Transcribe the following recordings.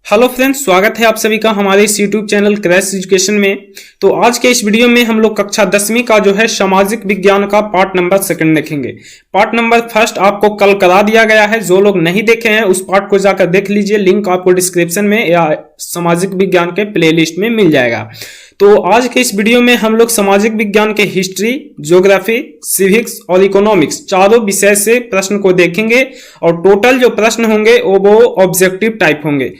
Hello friends, स्वागत है आप सभी का हमारे इस यूट्यूब चैनल क्रैश एजुकेशन में। तो आज के इस वीडियो में हम लोग कक्षा 10वीं का जो है सामाजिक विज्ञान का पार्ट नंबर 2 देखेंगे। पार्ट नंबर 1 आपको कल करा दिया गया है। जो लोग नहीं देखे हैं उस पार्ट को जाकर देख लीजिए, लिंक आपको डिस्क्रिप्शन में या सामाजिक विज्ञान के प्लेलिस्ट में मिल जाएगा। तो आज के इस वीडियो में हम लोग सामाजिक विज्ञान के हिस्ट्री, ज्योग्राफी, सिविक्स और इकोनॉमिक्स चारों विषय से प्रश्न को देखेंगे और टोटल जो प्रश्न होंगे वो ऑब्जेक्टिव टाइप होंगे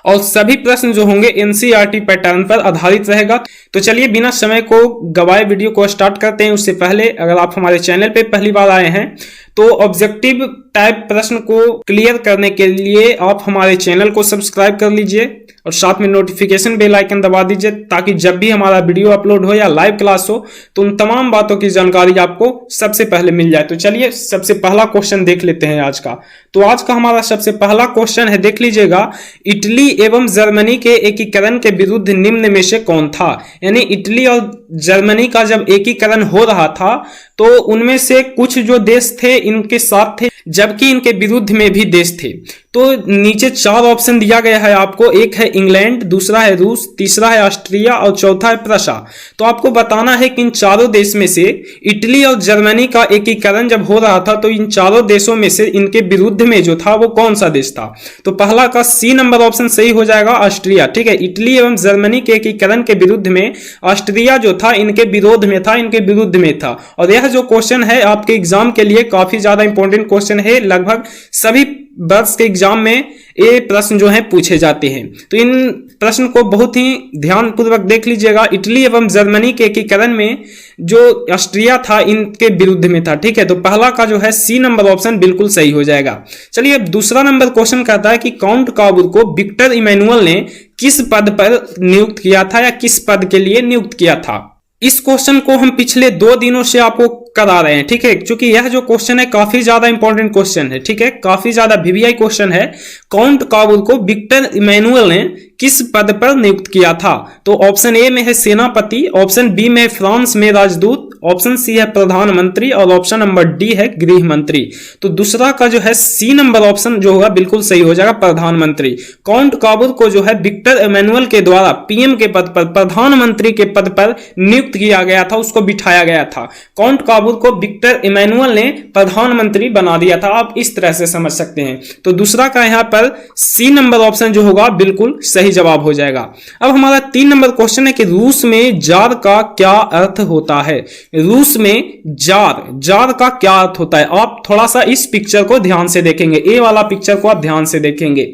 और सभी प्रश्न जो होंगे एनसीईआरटी पैटर्न पर आधारित रहेगा। तो चलिए बिना समय को गवाए वीडियो को स्टार्ट करते हैं। उससे पहले अगर आप हमारे चैनल पे पहली बार आए हैं तो ऑब्जेक्टिव टाइप प्रश्न को क्लियर करने के लिए आप हमारे चैनल को सब्सक्राइब कर लीजिए और साथ में नोटिफिकेशन बेल आइकन दबा दीजिए, ताकि जब भी हमारा वीडियो अपलोड हो या लाइव क्लास हो तो उन तमाम बातों की जानकारी आपको सबसे पहले मिल जाए। तो चलिए सबसे पहला क्वेश्चन देख लेते हैं आज का। तो आज का हमारा सबसे पहला क्वेश्चन है, देख लीजिएगा, इटली एवं जर्मनी के एकीकरण के विरुद्ध निम्न में से कौन था। यानी इटली और जर्मनी का जब एकीकरण हो रहा था तो उनमें से कुछ जो देश थे इनके साथ थे, जबकि इनके विरुद्ध में भी देश थे। तो नीचे 4 ऑप्शन दिया गया है आपको। एक है इंग्लैंड, दूसरा है रूस, तीसरा है ऑस्ट्रिया और चौथा है प्रशा। तो आपको बताना है कि इन चारों देश में से इटली और जर्मनी का एकीकरण जब हो रहा था तो इन चारों देशों में से इनके विरुद्ध में जो था वो कौन सा देश था। तो पहला का सी नंबर ऑप्शन सही हो जाएगा, ऑस्ट्रिया। ठीक है, इटली एवं जर्मनी के एकीकरण के विरुद्ध में ऑस्ट्रिया जो था इनके विरोध में था, इनके विरुद्ध में था। और यह जो क्वेश्चन है आपके एग्जाम के लिए काफी ज्यादा इंपॉर्टेंट क्वेश्चन है। लगभग सभी वर्ष के एग्जाम में ये प्रश्न जो है पूछे जाते हैं। तो इन प्रश्न को बहुत ही ध्यान पूर्वक देख लीजिएगा। इटली एवं जर्मनी के एकीकरण में जो ऑस्ट्रिया था इनके विरुद्ध में था। ठीक है, तो पहला का जो है सी नंबर ऑप्शन बिल्कुल सही हो जाएगा। चलिए अब दूसरा नंबर क्वेश्चन कहता है कि काउंट काबूल को विक्टर इमैनुअल ने किस पद पर नियुक्त किया था या किस पद के लिए नियुक्त किया था। इस क्वेश्चन को हम पिछले 2 दिनों से आपको करा रहे हैं। ठीक है, क्योंकि यह जो क्वेश्चन है काफी ज्यादा इंपॉर्टेंट क्वेश्चन है। ठीक है, काफी ज्यादा वीवीआई क्वेश्चन है। काउंट काबूल को विक्टर इमैनुअल ने किस पद पर नियुक्त किया था। तो ऑप्शन ए में है सेनापति, ऑप्शन बी में फ्रांस में राजदूत, ऑप्शन सी है प्रधानमंत्री और ऑप्शन नंबर डी है गृह मंत्री। तो दूसरा का जो है सी नंबर ऑप्शन जो होगा बिल्कुल सही हो जाएगा, प्रधानमंत्री। काउंट काबूल को जो है विक्टर इमैनुअल के द्वारा पीएम के पद पर, प्रधानमंत्री के पद पर नियुक्त किया गया था, उसको बिठाया गया था। काउंट काबूल को विक्टर इमैनुअल ने प्रधानमंत्री बना दिया था। आप इस तरह से समझ सकते हैं। तो दूसरा का यहां पर सी नंबर ऑप्शन जो होगा बिल्कुल सही जवाब हो जाएगा। अब हमारा 3 नंबर क्वेश्चन है कि रूस में जार का क्या अर्थ होता है। रूस में जार का क्या अर्थ होता है। आप थोड़ा सा इस पिक्चर को ध्यान से देखेंगे, ए वाला पिक्चर को आप ध्यान से देखेंगे।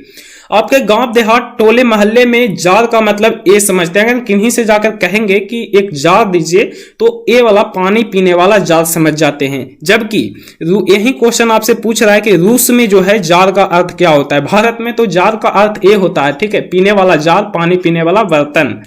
आपके गांव देहात टोले मोहल्ले में जार का मतलब ए समझते हैं। अगर किन्हीं से जाकर कहेंगे कि एक जार दीजिए तो ए वाला पानी पीने वाला जार समझ जाते हैं। जबकि यही क्वेश्चन आपसे पूछ रहा है कि रूस में जो है जार का अर्थ क्या होता है। भारत में तो जार का अर्थ ए होता है। ठीक है, पीने वाला जार, पानी पीने वाला बर्तन।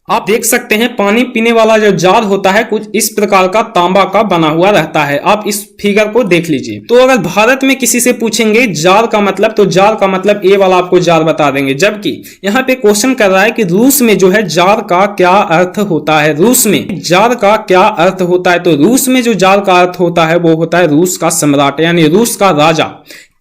आप देख सकते हैं पानी पीने वाला जो जार होता है कुछ इस प्रकार का तांबा का बना हुआ रहता है। आप इस फिगर को देख लीजिए। तो अगर भारत में किसी से पूछेंगे जार का मतलब, तो जार का मतलब ए वाला आपको जार बता देंगे। जबकि यहाँ पे क्वेश्चन कर रहा है कि रूस में जो है जार का क्या अर्थ होता है। रूस में जार का क्या अर्थ होता है। तो रूस में जो जार का अर्थ होता है वो होता है रूस का सम्राट, यानी रूस का राजा,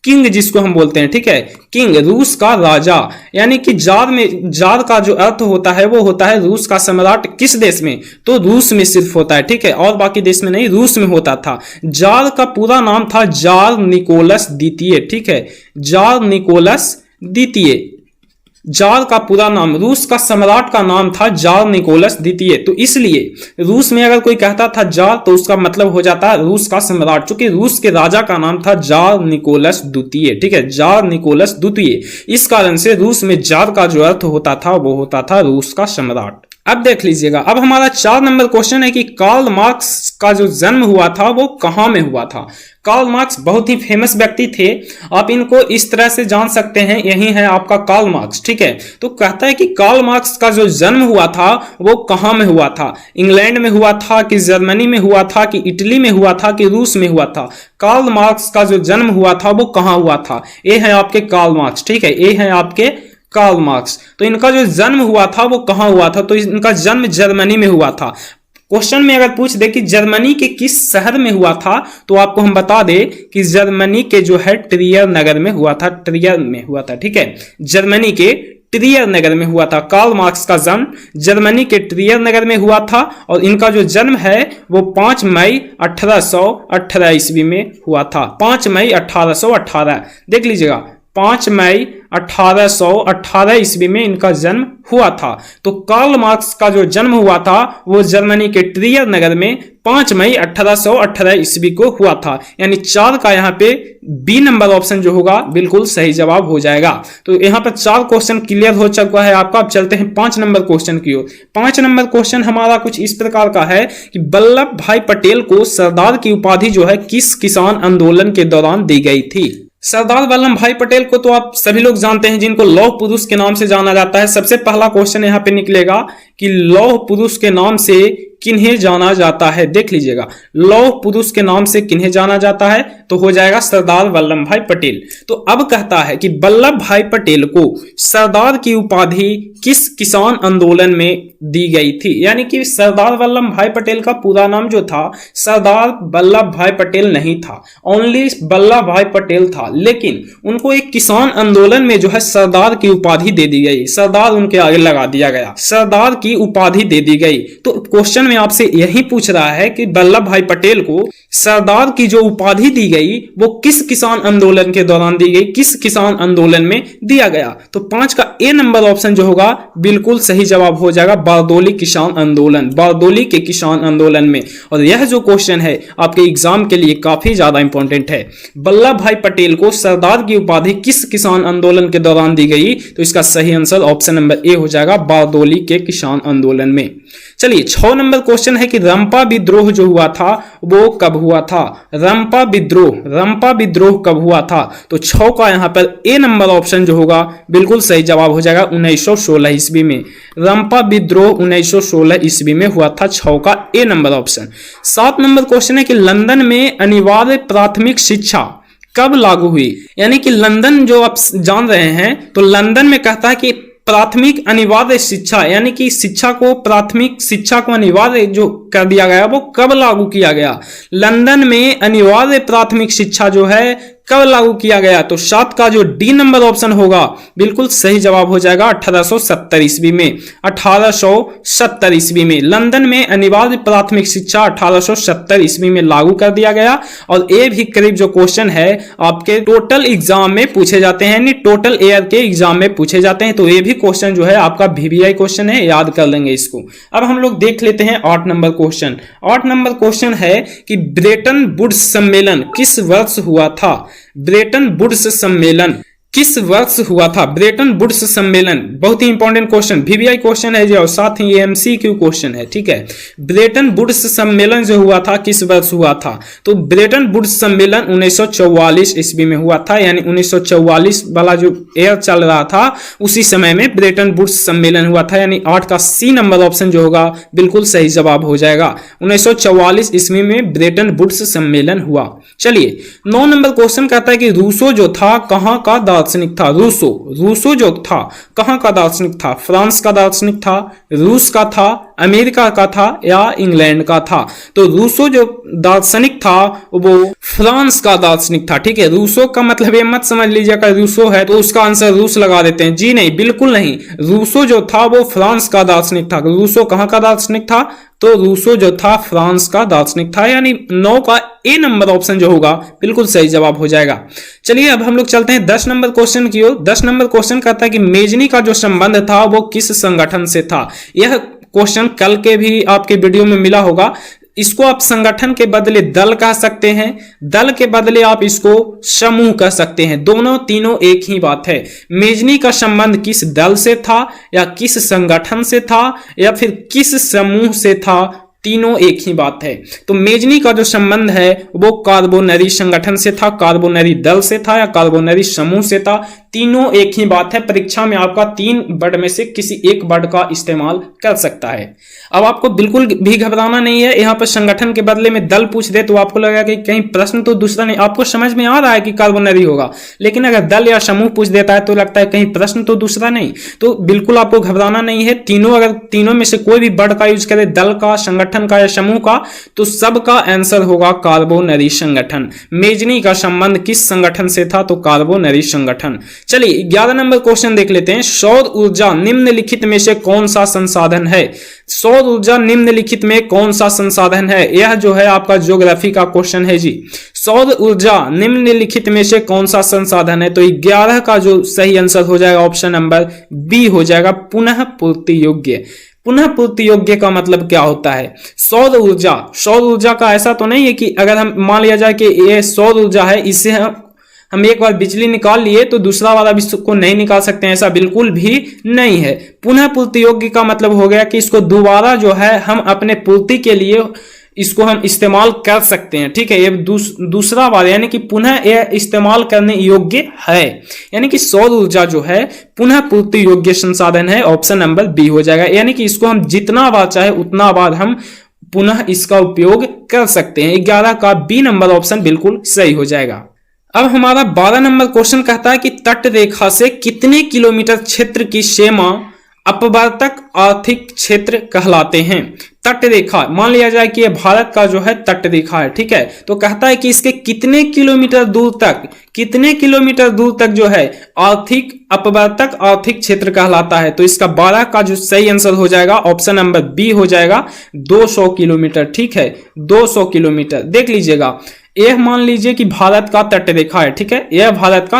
किंग जिसको हम बोलते हैं। ठीक है, किंग, रूस का राजा। यानी कि जार का जो अर्थ होता है वो होता है रूस का सम्राट। किस देश में, तो रूस में सिर्फ होता है। ठीक है, और बाकी देश में नहीं, रूस में होता था। जार का पूरा नाम था जार निकोलस द्वितीय। ठीक है, जार निकोलस द्वितीय, जार का पूरा नाम, रूस का सम्राट का नाम था जार निकोलस द्वितीय। तो इसलिए रूस में अगर कोई कहता था जार तो उसका मतलब हो जाता है रूस का सम्राट, क्योंकि रूस के राजा का नाम था जार निकोलस द्वितीय। ठीक है, जार निकोलस द्वितीय। इस कारण से रूस में जार का जो अर्थ होता था वो होता था रूस का सम्राट। अब देख लीजिएगा, अब हमारा 4 नंबर क्वेश्चन है कि कार्ल मार्क्स का जो जन्म हुआ था वो कहां में हुआ था। कार्ल मार्क्स बहुत ही फेमस व्यक्ति थे। आप इनको इस तरह से जान सकते हैं, यही है आपका कार्ल मार्क्स। ठीक है, तो कहता है कि कार्ल मार्क्स का जो जन्म हुआ था वो कहां में हुआ था। इंग्लैंड में हुआ था कि जर्मनी में हुआ था कि इटली में हुआ था कि रूस में हुआ था। कार्ल मार्क्स का जो जन्म हुआ था वो कहां हुआ था। ये है आपके कार्ल मार्क्स। ठीक है, ये है आपके कार्ल मार्क्स। तो इनका जो जन्म हुआ था वो कहां हुआ था। तो इनका जन्म जर्मनी में हुआ था। क्वेश्चन में अगर पूछ दे कि जर्मनी के किस शहर में हुआ था, तो आपको हम बता दे कि जर्मनी के जो है ट्रियर नगर में हुआ था, ट्रियर में हुआ था। ठीक है, जर्मनी के ट्रियर नगर में हुआ था। कार्ल मार्क्स का जन्म जर्मनी के ट्रियर नगर में हुआ था और इनका जो जन्म है वो 5 मई 1818 ईस्वी में हुआ था। 5 मई 1818, देख लीजिएगा, 5 मई 1818 ईस्वी में इनका जन्म हुआ था। तो कार्ल मार्क्स का जो जन्म हुआ था वो जर्मनी के ट्रियर नगर में 5 मई 1818 ईस्वी को हुआ था। यानी 4 का यहाँ पे बी नंबर ऑप्शन जो होगा बिल्कुल सही जवाब हो जाएगा। तो यहाँ पर 4 क्वेश्चन क्लियर हो चुका है आपका। अब चलते हैं 5 नंबर क्वेश्चन की ओर। 5 नंबर क्वेश्चन हमारा कुछ इस प्रकार का है कि वल्लभ भाई पटेल को सरदार की उपाधि जो है किस किसान आंदोलन के दौरान दी गई थी। सरदार वल्लभ भाई पटेल को तो आप सभी लोग जानते हैं, जिनको लौह पुरुष के नाम से जाना जाता है। सबसे पहला क्वेश्चन यहाँ पे निकलेगा कि लौह पुरुष के नाम से किन्हें जाना जाता है। देख लीजिएगा, लौह पुरुष के नाम से किन्हें जाना जाता है, तो हो जाएगा सरदार वल्लभ भाई पटेल। तो अब कहता है कि वल्लभ भाई पटेल को सरदार की उपाधि किस किसान आंदोलन में दी गई थी। यानी कि सरदार वल्लभ भाई पटेल का पूरा नाम जो था सरदार वल्लभ भाई पटेल नहीं था, ओनली वल्लभ भाई पटेल था, लेकिन उनको एक किसान आंदोलन में जो है सरदार की उपाधि दे दी गई, सरदार उनके आगे लगा दिया गया, सरदार की उपाधि दे दी गई। तो क्वेश्चन में आपसे यही पूछ रहा है कि वल्लभ भाई पटेल को सरदार की जो उपाधि दी गई वो किस किसान आंदोलन के दौरान दी गई, किस किसान आंदोलन में दिया गया। तो 5 का ए नंबर ऑप्शन जो होगा बिल्कुल सही जवाब हो जाएगा, बारदोली किसान आंदोलन, बारदोली के किसान आंदोलन में। और यह जो क्वेश्चन है आपके एग्जाम के लिए काफी ज्यादा इंपॉर्टेंट है। वल्लभ भाई पटेल को सरदार की उपाधि किस किसान आंदोलन के दौरान दी गई, तो इसका सही आंसर ऑप्शन नंबर ए हो जाएगा, बारदोली के किसान आंदोलन में। चलिए 6 नंबर क्वेश्चन है कि रंपा विद्रोह जो हुआ था वो कब हुआ था। रंपा विद्रोह कब हुआ था, तो 6 का यहां पर ए नंबर ऑप्शन जो होगा बिल्कुल सही जवाब हो जाएगा, 1916 ईस्वी में। रंपा विद्रोह 1916 ईस्वी में हुआ था, 6 का ए नंबर ऑप्शन। 7 नंबर क्वेश्चन है कि लंदन में अनिवार्य प्राथमिक शिक्षा कब लागू हुई। यानी कि लंदन जो आप जान रहे हैं, तो लंदन में कहता है कि प्राथमिक अनिवार्य शिक्षा, यानी कि शिक्षा को, प्राथमिक शिक्षा को अनिवार्य जो कर दिया गया वो कब लागू किया गया। लंदन में अनिवार्य प्राथमिक शिक्षा जो है कब लागू किया गया, तो 7 का जो डी नंबर ऑप्शन होगा बिल्कुल सही जवाब हो जाएगा, 1870 ईस्वी में। 1870 ईस्वी में लंदन में अनिवार्य प्राथमिक शिक्षा 1870 ईस्वी में लागू कर दिया गया। और ये भी करीब जो क्वेश्चन है आपके टोटल एग्जाम में पूछे जाते हैं, यानी टोटल ईयर के एग्जाम में पूछे जाते हैं। तो ये भी क्वेश्चन जो है आपका VVI क्वेश्चन है, याद कर लेंगे इसको। अब हम लोग देख लेते हैं 8 नंबर क्वेश्चन। 8 नंबर क्वेश्चन है कि ब्रेटन वुड्स सम्मेलन किस वर्ष हुआ था। ब्रेटन वुड्स सम्मेलन किस वर्ष हुआ था। ब्रेटन वुड्स सम्मेलन बहुत ही इंपॉर्टेंट क्वेश्चन, VVI क्वेश्चन है जो, साथ ही MCQ क्वेश्चन है। ठीक है, ब्रेटन वुड्स सम्मेलन जो हुआ था किस वर्ष हुआ था, तो ब्रेटन वुड्स सम्मेलन 1944 ईस्वी में हुआ था। यानी 1944 वाला जो ईयर चल रहा था उसी समय में ब्रेटन वुड्स सम्मेलन हुआ था। यानी 8 का सी नंबर ऑप्शन जो होगा बिल्कुल सही जवाब हो जाएगा, 1944 ईस्वी में ब्रेटन वुड्स सम्मेलन हुआ। चलिए 9 नंबर क्वेश्चन कहता है कि रूसो जो था कहां का दार्शनिक था। रूसो जो था कहां का दार्शनिक था। फ्रांस का दार्शनिक था, रूस का था, अमेरिका का था या इंग्लैंड का था। तो रूसो जो दार्शनिक था वो फ्रांस का दार्शनिक था। ठीक है, रूसो का मतलब ये मत समझ लीजिएगा रूसो है तो उसका आंसर रूस लगा देते हैं, जी नहीं, बिल्कुल नहीं। रूसो जो था वो फ्रांस का दार्शनिक था। रूसो कहां का दार्शनिक था, तो रूसो जो था फ्रांस का दार्शनिक था। यानी 9 का ए नंबर ऑप्शन जो होगा बिल्कुल सही जवाब हो जाएगा। चलिए अब हम लोग चलते हैं 10 नंबर क्वेश्चन की ओर। 10 नंबर क्वेश्चन कहता है कि मेजनी का जो संबंध था वो किस संगठन से था। यह क्वेश्चन कल के भी आपके वीडियो में मिला होगा। इसको आप संगठन के बदले दल कह सकते हैं, दल के बदले आप इसको समूह कह सकते हैं। दोनों तीनों एक ही बात है। मेजनी का संबंध किस दल से था या किस संगठन से था या फिर किस समूह से था, तीनों एक ही बात है। तो मेजनी का जो संबंध है वो कार्बोनरी संगठन से था, कार्बोनरी दल से था या कार्बोनरी समूह से था, तीनों एक ही बात है, परीक्षा में आपका 3 वर्ड में से किसी एक वर्ड का इस्तेमाल कर सकता है। अब आपको बिल्कुल भी घबराना नहीं है। यहाँ पर संगठन के बदले में दल पूछ दे तो आपको लगेगा कि कहीं प्रश्न तो दूसरा नहीं, आपको समझ में आ रहा है कि कार्बोनरी होगा, लेकिन अगर दल या समूह पूछ देता है तो लगता है कहीं प्रश्न तो दूसरा नहीं। तो बिल्कुल आपको घबराना नहीं है। अगर तीनों में से कोई भी वर्ड का यूज करे, दल का, संगठन का या समूह का, तो सबका आंसर होगा कार्बोनरी संगठन। मेजनी का संबंध किस संगठन से था? तो कार्बोनरी संगठन। चलिए 11 नंबर क्वेश्चन देख लेते हैं। सौर ऊर्जा निम्नलिखित में से कौन सा संसाधन है? सौर ऊर्जा निम्नलिखित में कौन सा संसाधन है? यह जो है आपका ज्योग्राफी का क्वेश्चन है जी। सौर ऊर्जा निम्नलिखित में से कौन सा संसाधन है? तो 11 का जो सही आंसर हो जाएगा ऑप्शन नंबर बी हो जाएगा, पुनः पूर्ति योग्य। पुनः पूर्ति योग्य का मतलब क्या होता है? सौर ऊर्जा का ऐसा तो नहीं है कि अगर हम मान लिया जाए कि ये सौर ऊर्जा है, इससे हम एक बार बिजली निकाल लिए तो दूसरा वाला भी को नहीं निकाल सकते हैं, ऐसा बिल्कुल भी नहीं है। पुनः पूर्ति योग्य का मतलब हो गया कि इसको दोबारा जो है हम अपने पूर्ति के लिए इसको हम इस्तेमाल कर सकते हैं, ठीक है। ये दूसरा बार यानी कि पुनः यह इस्तेमाल करने योग्य है, यानी कि सौर ऊर्जा जो है पुनः पूर्ति योग्य संसाधन है। ऑप्शन नंबर बी हो जाएगा, यानी कि इसको हम जितना बार चाहे उतना बार हम पुनः इसका उपयोग कर सकते हैं। 11 का बी नंबर ऑप्शन बिल्कुल सही हो जाएगा। अब हमारा 12 नंबर क्वेश्चन कहता है कि तट रेखा से कितने किलोमीटर क्षेत्र की सीमा अपवर्तक आर्थिक क्षेत्र कहलाते हैं? तट रेखा मान लिया जाए कि यह भारत का जो है तट रेखा है, ठीक है। तो कहता है कि इसके कितने किलोमीटर दूर तक जो है अपवर्तक आर्थिक क्षेत्र कहलाता है? तो इसका 12 का जो सही आंसर हो जाएगा ऑप्शन नंबर बी हो जाएगा, 200 किलोमीटर, ठीक है। 200 किलोमीटर देख लीजिएगा। यह मान लीजिए कि भारत का तट रेखा है, ठीक है। यह भारत का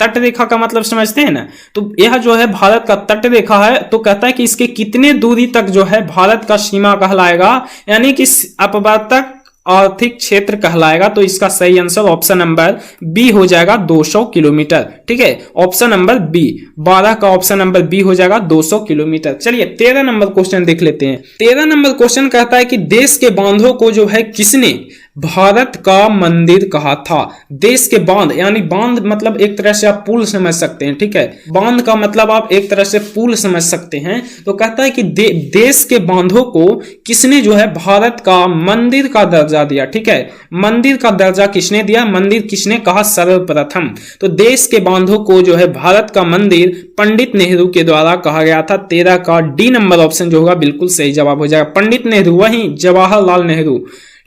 तट रेखा का मतलब समझते हैं ना? तो यह जो है भारत का तट रेखा है, तो कहता है कि इसके कितने दूरी तक जो है भारत का सीमा कहलाएगा, यानी कि अपवर्तक आर्थिक क्षेत्र कहलाएगा। तो इसका सही आंसर ऑप्शन नंबर बी हो जाएगा, 200 किलोमीटर, ठीक है। ऑप्शन नंबर बी, 12 का ऑप्शन नंबर बी हो जाएगा 200 किलोमीटर। चलिए 13 नंबर क्वेश्चन देख लेते हैं। 13 नंबर क्वेश्चन कहता है कि देश के बांधों को जो है किसने भारत का मंदिर कहा था? देश के बांध यानी बांध मतलब एक तरह से आप पुल समझ सकते हैं, ठीक है। बांध का मतलब आप एक तरह से पुल समझ सकते हैं। तो कहता है कि देश के बांधों को किसने जो है भारत का मंदिर का दर्जा दिया, ठीक है। मंदिर का दर्जा किसने दिया? मंदिर किसने कहा? सर्वप्रथम। तो देश के बांधों को जो है भारत का मंदिर पंडित नेहरू के द्वारा कहा गया था। 13 का डी नंबर ऑप्शन जो होगा बिल्कुल सही जवाब हो जाएगा। पंडित नेहरू, वही जवाहरलाल नेहरू,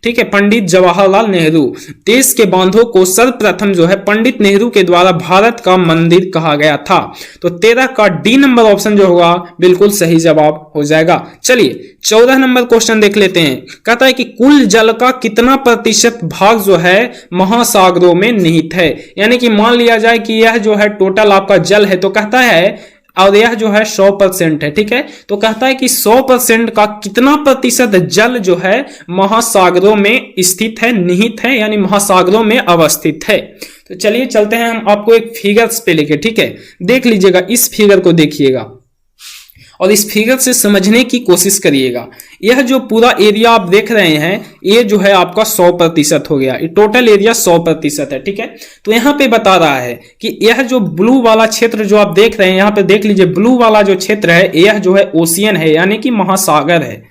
ठीक है, पंडित जवाहरलाल नेहरू। देश के बांधों को सर्वप्रथम जो है पंडित नेहरू के द्वारा भारत का मंदिर कहा गया था। तो 13 का डी नंबर ऑप्शन जो होगा बिल्कुल सही जवाब हो जाएगा। चलिए 14 नंबर क्वेश्चन देख लेते हैं। कहता है कि कुल जल का कितना प्रतिशत भाग जो है महासागरों में निहित है? यानी कि मान लिया जाए कि यह जो है टोटल आपका जल है, तो कहता है और यह जो है 100% है, ठीक है। तो कहता है कि 100% का कितना प्रतिशत जल जो है महासागरों में स्थित है, निहित है, यानी महासागरों में अवस्थित है। तो चलिए चलते हैं हम आपको एक फिगर्स पे लेके, ठीक है। देख लीजिएगा, इस फिगर को देखिएगा और इस फिगर से समझने की कोशिश करिएगा। यह जो पूरा एरिया आप देख रहे हैं, ये जो है आपका 100% हो गया। ये टोटल एरिया 100% है, ठीक है। तो यहाँ पे बता रहा है कि यह जो ब्लू वाला क्षेत्र जो आप देख रहे हैं, यहाँ पे देख लीजिए, ब्लू वाला जो क्षेत्र है यह जो है ओशियन है, यानी कि महासागर है।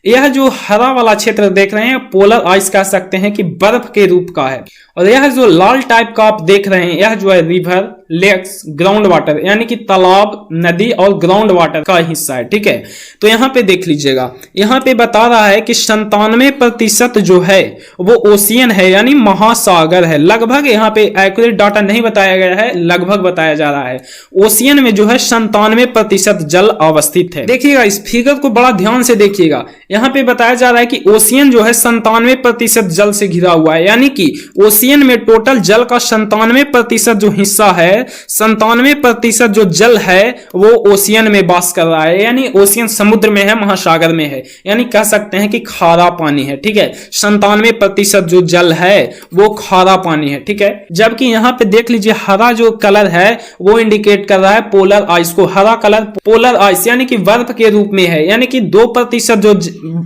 यह जो हरा वाला क्षेत्र देख रहे हैं पोलर आइस कह सकते हैं कि बर्फ के रूप का है। और यह जो लाल टाइप का आप देख रहे हैं, यह जो है रिवर, लेक्स, ग्राउंड वाटर, यानी कि तालाब, नदी और ग्राउंड वाटर का हिस्सा है, ठीक है। तो यहाँ पे देख लीजिएगा, यहाँ पे बता रहा है कि 97% जो है वो ओशियन है, यानी महासागर है। लगभग यहाँ पे एक्यूरेट डाटा नहीं बताया गया है, लगभग बताया जा रहा है। ओशियन में जो है 97% जल अवस्थित है। देखिएगा इस फिगर को बड़ा ध्यान से देखिएगा। यहाँ पे बताया जा रहा है कि ओशियन जो है 97% जल से घिरा हुआ है, यानी कि ओशियन में टोटल जल का 97% जो हिस्सा है, 97% जो जल है वो ओशियन में वास कर रहा है, यानी ओशियन समुद्र में है, महासागर में है, यानी कह सकते हैं कि खारा पानी है, ठीक है। 97% जो जल है वो खारा पानी है, ठीक है। जबकि यहाँ पे देख लीजिए हरा जो कलर है वो इंडिकेट कर रहा है पोलर आइस को। हरा कलर पोलर आइस यानी कि बर्फ के रूप में है, यानी कि 2% जो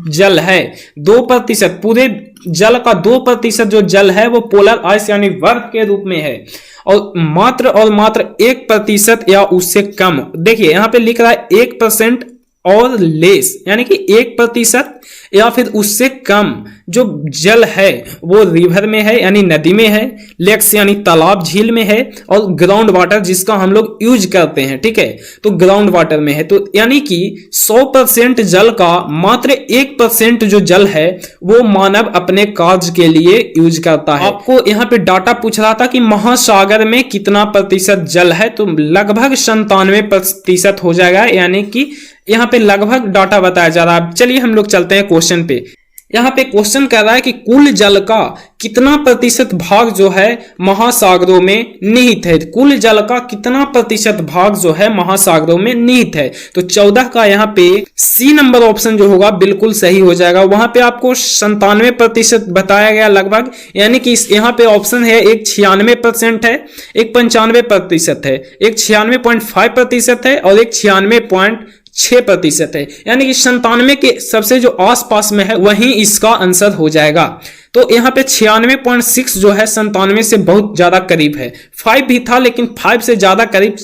जल है, 2% पूरे जल का 2% जो जल है वो पोलर आइस यानी बर्फ के रूप में है, और मात्र 1% या उससे कम। देखिए यहां पे लिख रहा है 1% और लेस, यानी कि 1% या फिर उससे कम जो जल है वो रिवर में है यानी नदी में है, लेक्स यानी तालाब झील में है, और ग्राउंड वाटर जिसका हम लोग यूज करते हैं, ठीक है, तो ग्राउंड वाटर में है। तो यानी कि 100% जल का मात्र 1% जो जल है वो मानव अपने कार्य के लिए यूज करता है। आपको यहाँ पे डाटा पूछ रहा था कि महासागर में कितना प्रतिशत जल है, तो लगभग 97% हो जाएगा, यानी कि यहाँ पे लगभग डाटा बताया जा रहा है। चलिए हम लोग चलते हैं क्वेश्चन पे। यहाँ पे क्वेश्चन कह रहा है कि कुल जल का कितना प्रतिशत भाग जो है महासागरों में निहित है। कुल जल का कितना प्रतिशत भाग जो है महासागरों में निहित है, तो 14 का यहाँ पे सी नंबर ऑप्शन जो होगा बिल्कुल सही हो जाएगा। वहां पे आपको 97% बताया गया लगभग, यानी कि यहाँ पे ऑप्शन है एक 96% है, एक 95% है, एक 96.5% है और एक 96.6% है, यानी कि 97 के सबसे जो आसपास में है वही इसका आंसर हो जाएगा। तो यहाँ पे 96.6 जो है 97 से बहुत ज्यादा करीब है। 5 भी था लेकिन 5 से ज्यादा करीब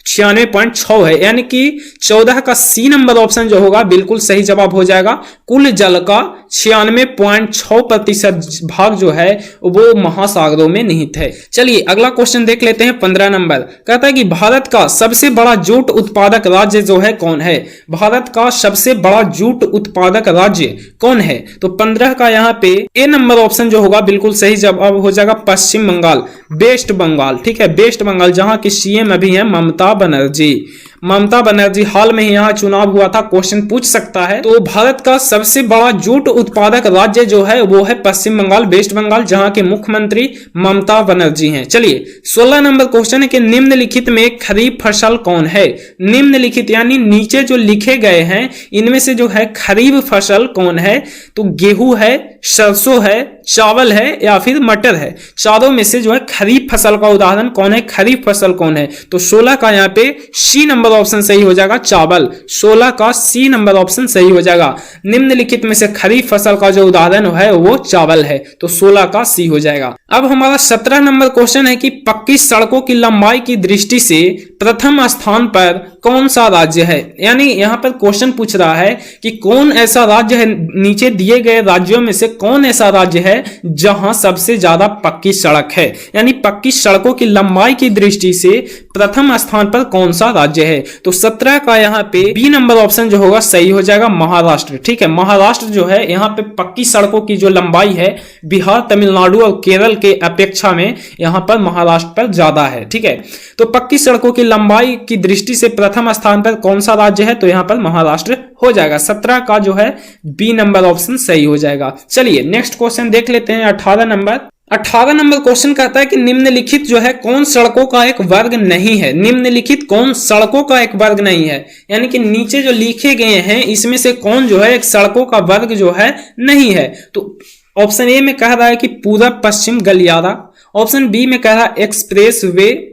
96.6 है, यानी कि 14 का सी नंबर ऑप्शन जो होगा बिल्कुल सही जवाब हो जाएगा। कुल जल का 96.6% भाग जो है वो महासागरों में निहित है। चलिए अगला क्वेश्चन देख लेते हैं। 15 नंबर कहता है कि भारत का सबसे बड़ा जूट उत्पादक राज्य जो है कौन है। भारत का सबसे बड़ा जूट उत्पादक राज्य कौन है, तो 15 का यहाँ पे ए नंबर ऑप्शन जो होगा बिल्कुल सही जवाब हो जाएगा। पश्चिम बंगाल, वेस्ट बंगाल, ठीक है, वेस्ट बंगाल, जहां की सीएम अभी है ममता बनर्जी। हाल में ही यहाँ चुनाव हुआ था, क्वेश्चन पूछ सकता है। तो भारत का सबसे बड़ा जूट उत्पादक राज्य जो है वो है पश्चिम बंगाल, वेस्ट बंगाल, जहां के मुख्यमंत्री ममता बनर्जी हैं। चलिए 16 नंबर क्वेश्चन है कि निम्नलिखित में खरीफ फसल कौन है। निम्नलिखित यानी नीचे जो लिखे गए हैं इनमें से जो है खरीफ फसल कौन है, तो गेहूं है, सरसों है, चावल है या फिर मटर है। चारों में से जो है खरीफ फसल का उदाहरण कौन है, खरीफ फसल कौन है, तो 16 का यहाँ पे सी नंबर ऑप्शन सही हो जाएगा, चावल। 16 का सी नंबर ऑप्शन सही हो जाएगा। निम्नलिखित में से खरीफ फसल का जो उदाहरण है वो चावल है, तो 16 का सी हो जाएगा। अब हमारा 17 नंबर क्वेश्चन है कि पक्की सड़कों की लंबाई की दृष्टि से प्रथम स्थान पर कौन सा राज्य है। यानी यहाँ पर क्वेश्चन पूछ रहा है कि कौन ऐसा राज्य है, नीचे दिए गए राज्यों में से कौन ऐसा राज्य है जहां सबसे ज्यादा पक्की सड़क है, यानी पक्की सड़कों की लंबाई की दृष्टि से प्रथम स्थान पर कौन सा राज्य है। तो 17 का यहाँ पे बी नंबर ऑप्शन जो होगा सही हो जाएगा, महाराष्ट्र। ठीक है, महाराष्ट्र जो है यहाँ पे पक्की सड़कों की जो लंबाई है बिहार, तमिलनाडु और केरल के अपेक्षा में यहाँ पर महाराष्ट्र पर ज्यादा है। ठीक है, तो पक्की सड़कों की लंबाई की दृष्टि से प्रथम स्थान पर कौन सा राज्य है, तो यहाँ पर महाराष्ट्र हो जाएगा। 17 का जो है बी नंबर ऑप्शन सही हो जाएगा। चलिए नेक्स्ट क्वेश्चन देख लेते हैं। 18 नंबर क्वेश्चन कहता है कि निम्नलिखित जो है कौन सड़कों का एक वर्ग नहीं है। निम्नलिखित कौन सड़कों का एक वर्ग नहीं है, यानी कि नीचे जो लिखे गए हैं इसमें से कौन जो है एक सड़कों का वर्ग जो है नहीं है। तो ऑप्शन ए में कह रहा है कि पूरब पश्चिम गलियारा, ऑप्शन बी में कह रहा है एक्सप्रेस वे,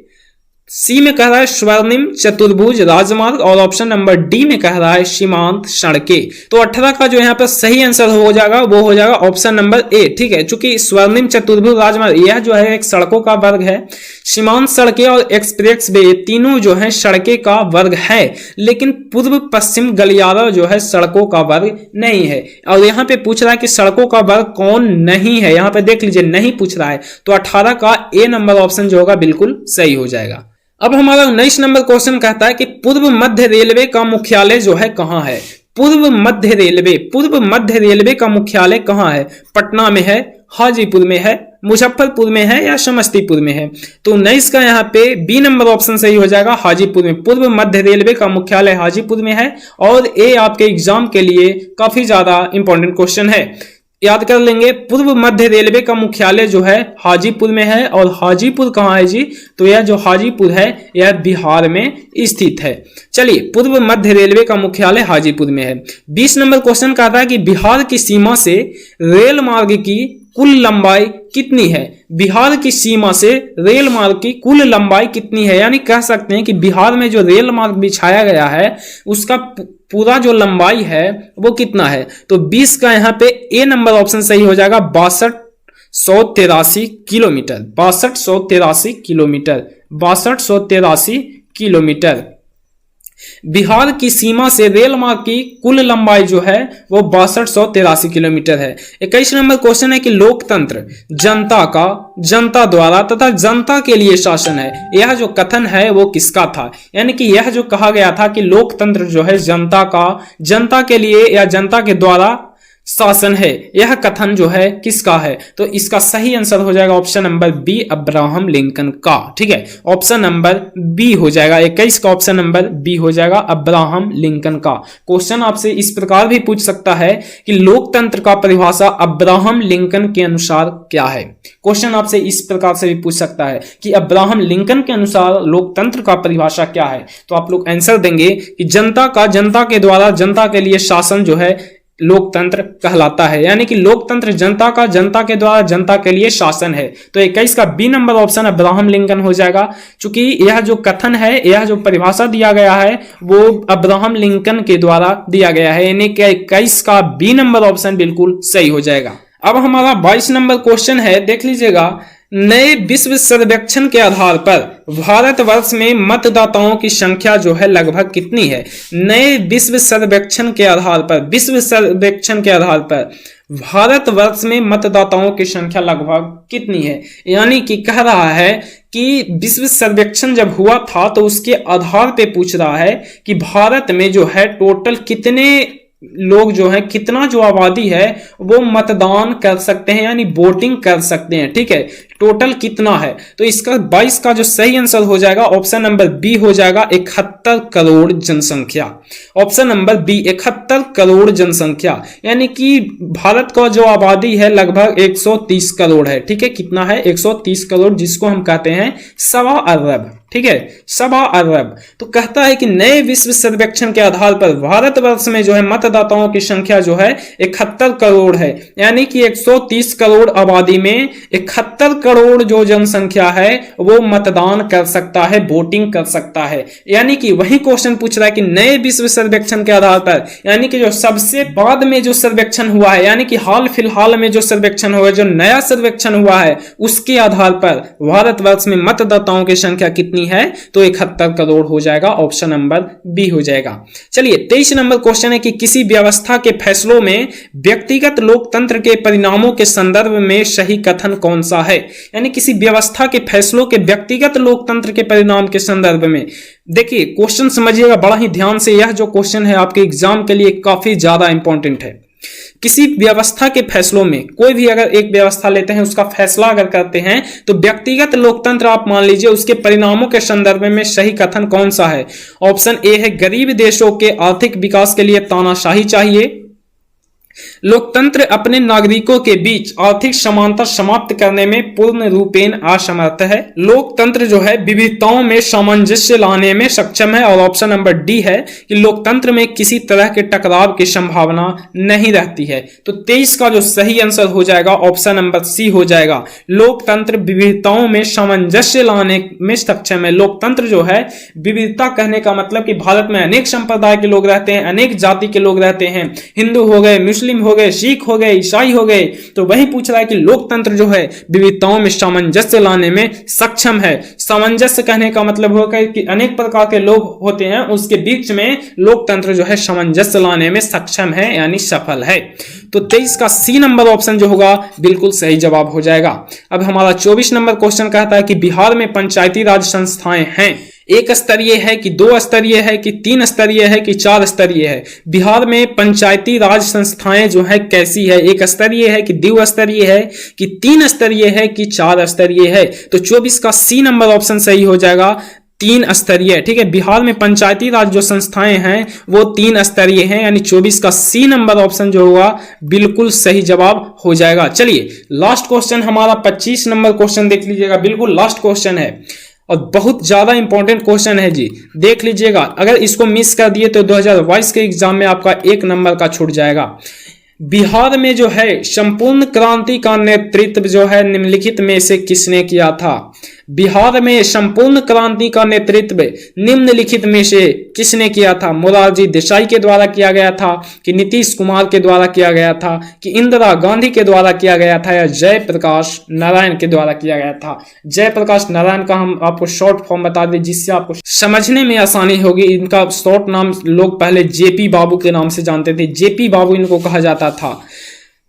सी में कह रहा है स्वर्णिम चतुर्भुज राजमार्ग और ऑप्शन नंबर डी में कह रहा है सीमांत सड़कें। तो 18 का जो यहाँ पर सही आंसर हो जाएगा वो हो जाएगा ऑप्शन नंबर ए। ठीक है, चूंकि स्वर्णिम चतुर्भुज राजमार्ग यह जो है एक सड़कों का वर्ग है, सीमांत सड़कें और एक्सप्रेस वे तीनों जो है सड़कें का वर्ग है, लेकिन पूर्व पश्चिम गलियारा जो है सड़कों का वर्ग नहीं है। और यहाँ पे पूछ रहा है कि सड़कों का वर्ग कौन नहीं है, यहाँ पे देख लीजिए नहीं पूछ रहा है, तो 18 का ए नंबर ऑप्शन जो होगा बिल्कुल सही हो जाएगा। अब हमारा 19 नंबर क्वेश्चन कहता है कि पूर्व मध्य रेलवे का मुख्यालय जो है कहां है। पूर्व मध्य रेलवे का मुख्यालय कहां है, पटना में है, हाजीपुर में है, मुजफ्फरपुर में है या समस्तीपुर में है। तो 19 का यहाँ पे बी नंबर ऑप्शन सही हो जाएगा, हाजीपुर में। पूर्व मध्य रेलवे का मुख्यालय हाजीपुर में है और ये आपके एग्जाम के लिए काफी ज्यादा इंपॉर्टेंट क्वेश्चन है, याद कर लेंगे। पूर्व मध्य रेलवे का मुख्यालय जो है हाजीपुर में है, और हाजीपुर कहाँ है जी, तो यह जो हाजीपुर है यह बिहार में स्थित है। चलिए, पूर्व मध्य रेलवे का मुख्यालय हाजीपुर में है। 20 नंबर क्वेश्चन कहता है कि बिहार की सीमा से रेल मार्ग की कुल लंबाई कितनी है? बिहार की सीमा से रेल मार्ग की कुल लंबाई कितनी है? यानी कह सकते हैं कि बिहार में जो रेल मार्ग बिछाया गया है उसका पूरा जो लंबाई है वो कितना है? तो 20 का यहाँ पे ए नंबर ऑप्शन सही हो जाएगा, 6283 किलोमीटर। 6283 kilometre, 6283 kilometre. बिहार की सीमा से रेल मार्ग की कुल लंबाई जो है वो 6283 किलोमीटर है। 21 नंबर क्वेश्चन है कि लोकतंत्र जनता का, जनता द्वारा तथा जनता के लिए शासन है, यह जो कथन है वो किसका था? यानी कि यह जो कहा गया था कि लोकतंत्र जो है जनता का, जनता के लिए या जनता के द्वारा शासन है, यह कथन जो है किसका है? तो इसका सही आंसर हो जाएगा option number B, Abraham Lincoln का। ठीक है, ऑप्शन नंबर बी हो जाएगा, 21 का ऑप्शन नंबर बी हो जाएगा, अब्राहम लिंकन का। क्वेश्चन आपसे इस प्रकार भी पूछ सकता है कि लोकतंत्र का परिभाषा अब्राहम लिंकन के अनुसार क्या है? क्वेश्चन आपसे इस प्रकार से भी पूछ सकता है कि अब्राहम लिंकन के अनुसार लोकतंत्र का परिभाषा क्या है? तो आप लोग आंसर देंगे कि जनता का, जनता के द्वारा जनता के लिए शासन जो है लोकतंत्र कहलाता है। यानी कि लोकतंत्र जनता का, जनता के द्वारा जनता के लिए शासन है। तो 21 का B number option Abraham Lincoln हो जाएगा, क्योंकि यह जो कथन है, यह जो परिभाषा दिया गया है वो अब्राहम लिंकन के द्वारा दिया गया है। यानी कि 21 का बी नंबर ऑप्शन बिल्कुल सही हो जाएगा। अब हमारा 22 नंबर क्वेश्चन है, देख लीजिएगा। नए विश्व सर्वेक्षण के आधार पर भारतवर्ष में मतदाताओं की संख्या जो है लगभग कितनी है? नए विश्व सर्वेक्षण के आधार पर, विश्व सर्वेक्षण के आधार पर भारतवर्ष में मतदाताओं की संख्या लगभग कितनी है? यानी कि कह रहा है कि विश्व सर्वेक्षण जब हुआ था तो उसके आधार पे पूछ रहा है कि भारत में जो है टोटल कितने लोग जो है, कितना जो आबादी है वो मतदान कर सकते हैं, यानी वोटिंग कर सकते हैं। ठीक है, टोटल कितना है? तो इसका 22 का जो सही आंसर हो जाएगा ऑप्शन नंबर बी हो जाएगा, 71 करोड़ जनसंख्या। ऑप्शन नंबर बी, 71 करोड़ जनसंख्या। यानी कि भारत का जो आबादी है लगभग 130 करोड़ है। ठीक है, कितना है? 130 करोड़, जिसको हम कहते हैं 1.25 अरब। ठीक है, 1.25 अरब। तो कहता है कि नए विश्व सर्वेक्षण के आधार पर भारतवर्ष में जो है मतदाताओं की संख्या जो है 71 करोड़ है। यानी कि 130 करोड़ आबादी में 71 करोड़ जो जनसंख्या है वो मतदान कर सकता है, वोटिंग कर सकता है। यानी कि वही क्वेश्चन पूछ रहा है कि नए विश्व सर्वेक्षण के आधार पर, यानी कि जो सबसे बाद में जो सर्वेक्षण हुआ है, यानी कि हाल फिलहाल में जो सर्वेक्षण हुआ है, जो नया सर्वेक्षण हुआ है, उसके आधार पर भारतवर्ष में मतदाताओं की संख्या कितनी है? तो 71 करोड़ हो जाएगा, ऑप्शन नंबर बी हो जाएगा। चलिए 23 नंबर क्वेश्चन है कि किसी व्यवस्था के फैसलों में व्यक्तिगत लोकतंत्र के परिणामों के संदर्भ में सही कथन कौन सा है? यानी किसी व्यवस्था के फैसलों के व्यक्तिगत लोकतंत्र के परिणाम के संदर्भ में। देखिए क्वेश्चन समझिएगा बड़ा ही ध्यान से, यह जो क्वेश्चन है आपके एग्जाम के लिए काफी ज्यादा इंपॉर्टेंट है। किसी व्यवस्था के फैसलों में, कोई भी अगर एक व्यवस्था लेते हैं, उसका फैसला अगर करते हैं, तो व्यक्तिगत लोकतंत्र आप मान लीजिए, उसके परिणामों के संदर्भ में सही कथन कौन सा है? ऑप्शन ए है गरीब देशों के आर्थिक विकास के लिए तानाशाही चाहिए, लोकतंत्र अपने नागरिकों के बीच आर्थिक समानता समाप्त करने में पूर्ण रूपेण असमर्थ है, लोकतंत्र जो है विविधताओं में सामंजस्य लाने में सक्षम है, और ऑप्शन नंबर डी है कि लोकतंत्र में किसी तरह के टकराव की संभावना नहीं रहती है। तो 23 का जो सही आंसर हो जाएगा ऑप्शन नंबर सी हो जाएगा, लोकतंत्र विविधताओं में सामंजस्य लाने में सक्षम है। लोकतंत्र जो है, विविधता कहने का मतलब कि भारत में अनेक संप्रदाय के लोग रहते हैं, अनेक जाति के लोग रहते हैं, हिंदू हो गए, मुस्लिम हो गए, सिख हो गए, ईसाई हो गए। तो वही पूछ रहा है कि लोकतंत्र जो है विविधताओं में सामंजस्य लाने में सक्षम है। सामंजस्य कहने का मतलब होगा कि अनेक प्रकार के लोग होते हैं, उसके बीच में लोकतंत्र जो है सामंजस्य लाने में सक्षम है, यानी सफल है। तो 23 का सी नंबर ऑप्शन जो होगा बिल्कुल सही जवाब हो जाएगा। अब हमारा 24 नंबर क्वेश्चन कहता है कि बिहार में पंचायती राज संस्थाएं हैं, एक स्तरीय है कि 2 स्तरीय है कि 3 स्तरीय है कि 4 स्तरीय है? बिहार में पंचायती राज संस्थाएं जो है कैसी है? एक स्तरीय है कि 2 स्तरीय है कि 3 स्तरीय है कि 4 स्तरीय है? तो 24 का सी नंबर ऑप्शन सही हो जाएगा, 3 स्तरीय। ठीक है, बिहार में पंचायती राज जो संस्थाएं हैं वो 3 स्तरीय हैं, यानी 24 का सी नंबर ऑप्शन जो होगा बिल्कुल सही जवाब हो जाएगा। चलिए लास्ट क्वेश्चन हमारा 25 नंबर क्वेश्चन देख लीजिएगा, बिल्कुल लास्ट क्वेश्चन है और बहुत ज्यादा इंपॉर्टेंट क्वेश्चन है जी, देख लीजिएगा। अगर इसको मिस कर दिए तो 2022 के एग्जाम में आपका 1 नंबर का छूट जाएगा। बिहार में जो है संपूर्ण क्रांति का नेतृत्व जो है निम्नलिखित में से किसने किया था? बिहार में संपूर्ण क्रांति का नेतृत्व निम्नलिखित में से किसने किया था? मोरारजी देसाई के द्वारा किया गया था, कि नीतीश कुमार के द्वारा किया गया था, कि इंदिरा गांधी के द्वारा किया गया था, या जयप्रकाश नारायण के द्वारा किया गया था? जयप्रकाश नारायण का हम आपको शॉर्ट फॉर्म बता दें जिससे आपको समझने में आसानी होगी। इनका शॉर्ट नाम लोग पहले जेपी बाबू के नाम से जानते थे, जेपी बाबू इनको कहा जाता था।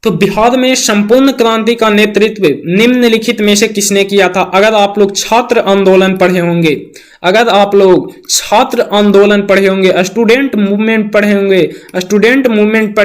तो बिहार में संपूर्ण क्रांति का नेतृत्व निम्नलिखित में से किसने किया था? अगर आप लोग छात्र आंदोलन पढ़े होंगे, अगर आप लोग छात्र आंदोलन पढ़े होंगे, स्टूडेंट मूवमेंट पढ़े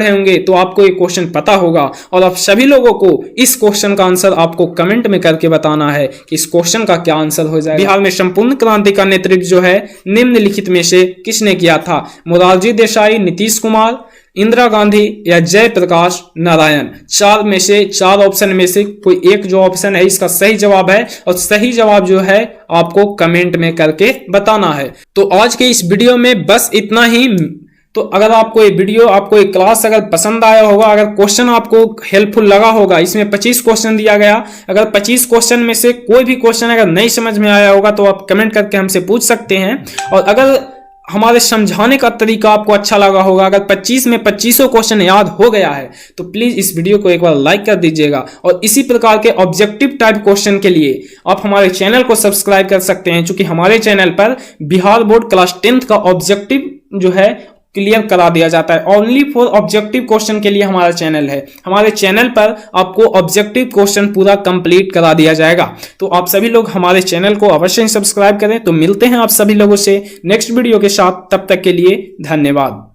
होंगे, तो आपको ये क्वेश्चन पता होगा। और आप सभी लोगों को इस क्वेश्चन का आंसर आपको कमेंट में करके बताना है कि इस क्वेश्चन का क्या आंसर हो जाएगा। बिहार में संपूर्ण क्रांति का नेतृत्व जो है निम्नलिखित में से किसने किया था? मोरारजी देसाई, नीतीश कुमार, इंदिरा गांधी, या जयप्रकाश नारायण? चार ऑप्शन में से कोई एक जो ऑप्शन है इसका सही जवाब है, और सही जवाब जो है आपको कमेंट में करके बताना है। तो आज के इस वीडियो में बस इतना ही। तो अगर आपको ये वीडियो, आपको ये क्लास अगर पसंद आया होगा, अगर क्वेश्चन आपको हेल्पफुल लगा होगा, इसमें 25 क्वेश्चन दिया गया, अगर 25 क्वेश्चन में से कोई भी क्वेश्चन अगर नहीं समझ में आया होगा तो आप कमेंट करके हमसे पूछ सकते हैं। और अगर हमारे समझाने का तरीका आपको अच्छा लगा होगा, अगर 25 में 25 क्वेश्चन याद हो गया है तो प्लीज इस वीडियो को एक बार लाइक कर दीजिएगा। और इसी प्रकार के ऑब्जेक्टिव टाइप क्वेश्चन के लिए आप हमारे चैनल को सब्सक्राइब कर सकते हैं, क्योंकि हमारे चैनल पर बिहार बोर्ड क्लास 10th का ऑब्जेक्टिव जो है क्लियर करा दिया जाता है। ओनली फॉर ऑब्जेक्टिव क्वेश्चन के लिए हमारा चैनल है। हमारे चैनल पर आपको ऑब्जेक्टिव क्वेश्चन पूरा कंप्लीट करा दिया जाएगा। तो आप सभी लोग हमारे चैनल को अवश्य सब्सक्राइब करें। तो मिलते हैं आप सभी लोगों से नेक्स्ट वीडियो के साथ, तब तक के लिए धन्यवाद।